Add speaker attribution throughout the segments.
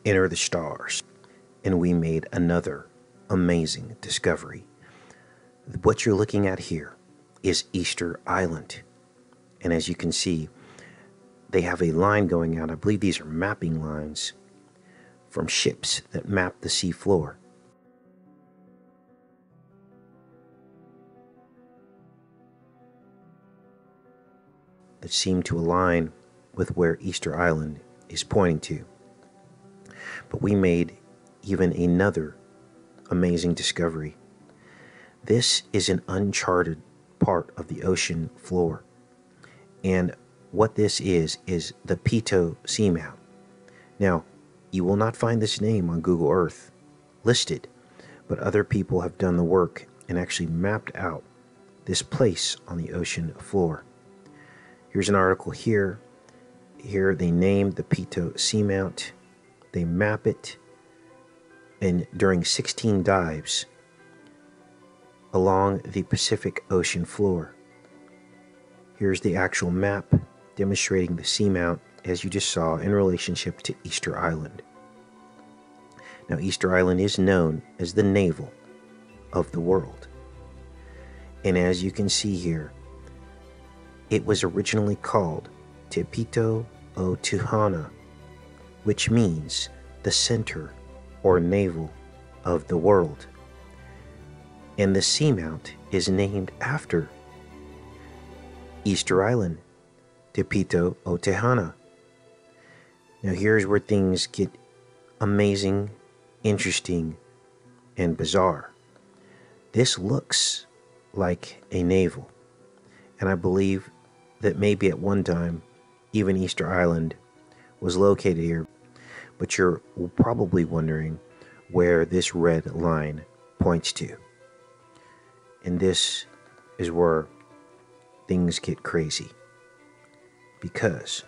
Speaker 1: enter the stars, and we made another amazing discovery. What you're looking at here is Easter Island. And as you can see, they have a line going out. I believe these are mapping lines from ships that map the sea floor. That seem to align with where Easter Island is pointing to. But we made even another amazing discovery. This is an uncharted part of the ocean floor. And what this is the Pitot Sea Mount. Now, you will not find this name on Google Earth listed, but other people have done the work and actually mapped out this place on the ocean floor. Here's an article here. Here they named the Pitot Sea Mount. They map it, and during 16 dives along the Pacific Ocean floor. Here's the actual map demonstrating the seamount, as you just saw, in relationship to Easter Island. Now, Easter Island is known as the Navel of the world. And as you can see here, it was originally called Te Pito o Tuhana, which means the center or navel of the world. And the seamount is named after Easter Island, Te Pito o Tuhana. Now here's where things get amazing, interesting, and bizarre. This looks like a navel, and I believe that maybe at one time even Easter Island was located here. But you're probably wondering where this red line points to. And this is where things get crazy, because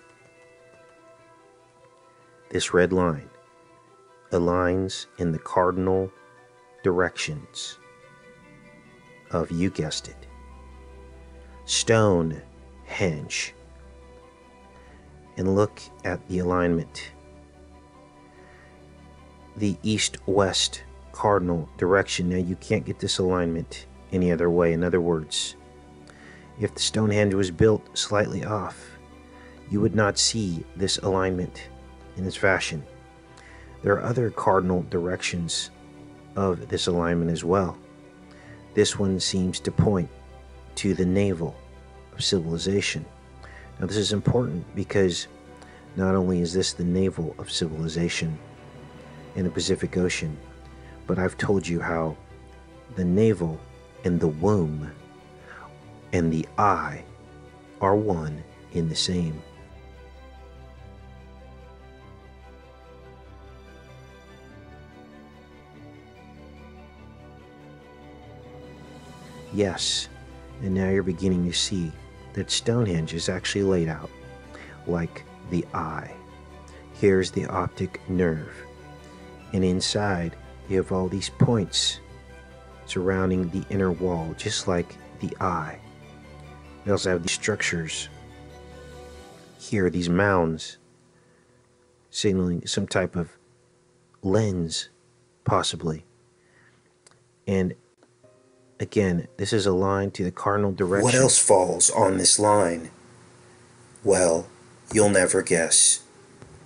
Speaker 1: this red line aligns in the cardinal directions of, you guessed it, Stonehenge. And look at the alignment. The east-west cardinal direction. Now, you can't get this alignment any other way. In other words, if the Stonehenge was built slightly off, you would not see this alignment in this fashion. There are other cardinal directions of this alignment as well. This one seems to point to the navel of civilization. Now, this is important because not only is this the navel of civilization in the Pacific Ocean, but I've told you how the navel and the womb and the eye are one in the same. Yes, and now you're beginning to see that Stonehenge is actually laid out like the eye. Here's the optic nerve, and inside you have all these points surrounding the inner wall, just like the eye. We also have these structures here, these mounds, signaling some type of lens, possibly. And again, this is aligned to the cardinal direction. What else falls on this line? Well, you'll never guess.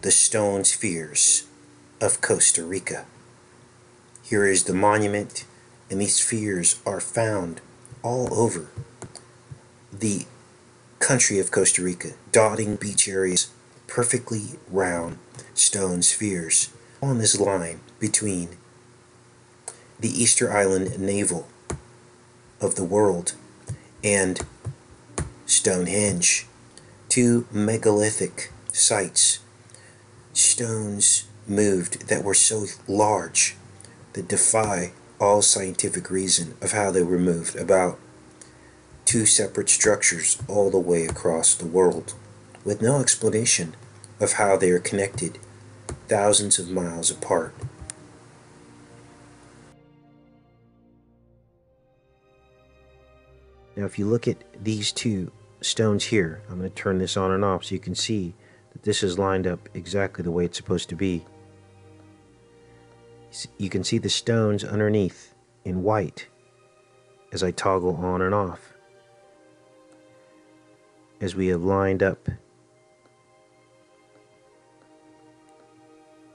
Speaker 1: The stone spheres of Costa Rica. Here is the monument, and these spheres are found all over the country of Costa Rica, dotting beach areas, perfectly round stone spheres on this line between the Easter Island navel of the world and Stonehenge. Two megalithic sites, stones moved that were so large that defy all scientific reason of how they were moved, about two separate structures all the way across the world, with no explanation of how they are connected thousands of miles apart. Now, if you look at these two stones here, I'm going to turn this on and off so you can see that this is lined up exactly the way it's supposed to be. You can see the stones underneath in white as I toggle on and off. As we have lined up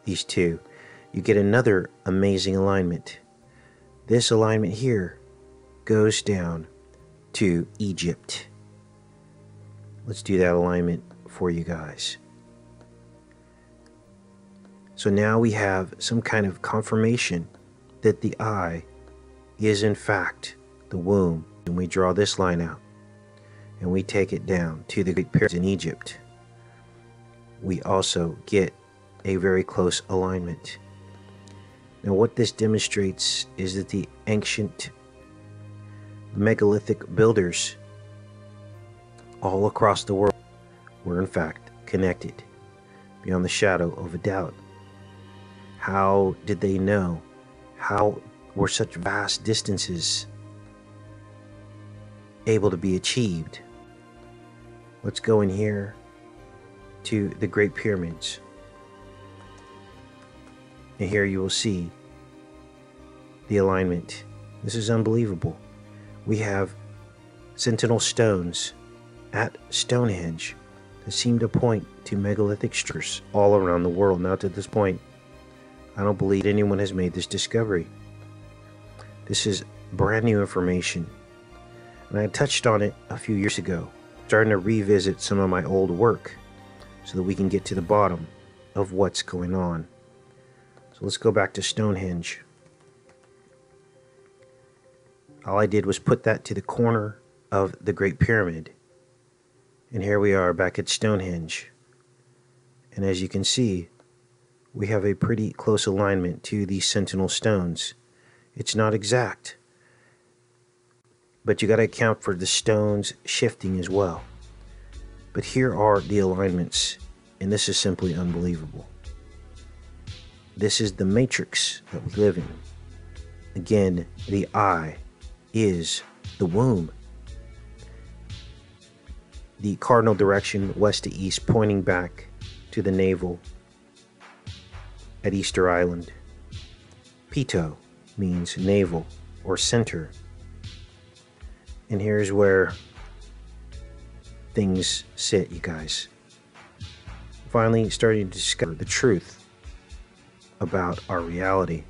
Speaker 1: these two, you get another amazing alignment. This alignment here goes down to Egypt. Let's do that alignment for you guys. So now we have some kind of confirmation that the eye is in fact the womb. And we draw this line out and we take it down to the Great Pyramids in Egypt. We also get a very close alignment. Now what this demonstrates is that the ancient megalithic builders all across the world were in fact connected beyond the shadow of a doubt. How did they know? How were such vast distances able to be achieved? Let's go in here to the Great Pyramids. And here you will see the alignment. This is unbelievable. We have Sentinel stones at Stonehenge that seem to point to megalithic structures all around the world. Now to this point, I don't believe anyone has made this discovery. This is brand new information. And I touched on it a few years ago, starting to revisit some of my old work so that we can get to the bottom of what's going on. So let's go back to Stonehenge. All I did was put that to the corner of the Great Pyramid. And here we are back at Stonehenge. And as you can see, we have a pretty close alignment to these Sentinel stones. It's not exact, but you got to account for the stones shifting as well. But here are the alignments, and this is simply unbelievable. This is the matrix that we live in. Again, the eye is the womb. The cardinal direction, west to east, pointing back to the Navel at Easter Island. Pitot means navel or center. And here's where things sit, you guys. Finally starting to discover the truth about our reality.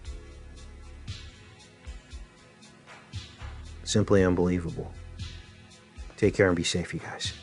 Speaker 1: Simply unbelievable. Take care and be safe, you guys.